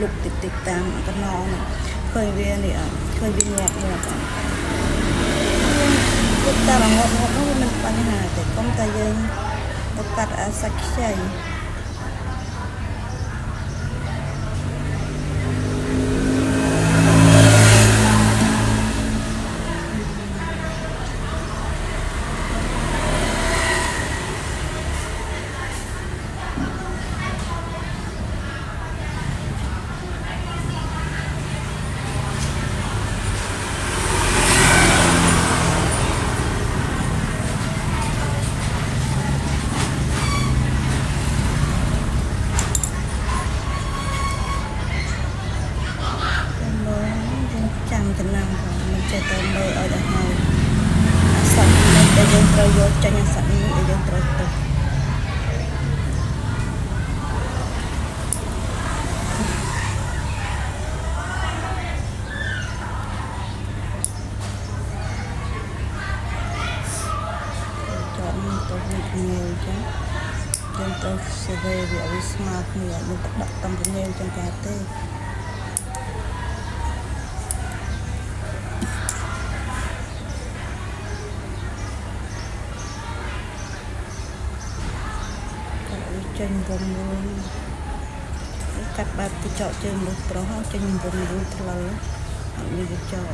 lục tịch tam con non khơi về này khơi về ngọt lúc ta là ngọt nó mìnhปัญหาแต่ก้มตาเยิงประกาศอาสักใช่จะนำของมันจะเติมเลยเอาจากเราสัตว์มันจะยังประโยชน์จะยังสัตว์นี้จะยังประโยชน์จอดมันตัวมันเงี้ยจ้ะยังตัวเสด็จวิสมาร์ทเนี่ยยังตัดตำเงี้ยจังแกเต้chân vùng luôn cắt bát cái chợ chân được pro chân vùng luôn thôi như cái chợ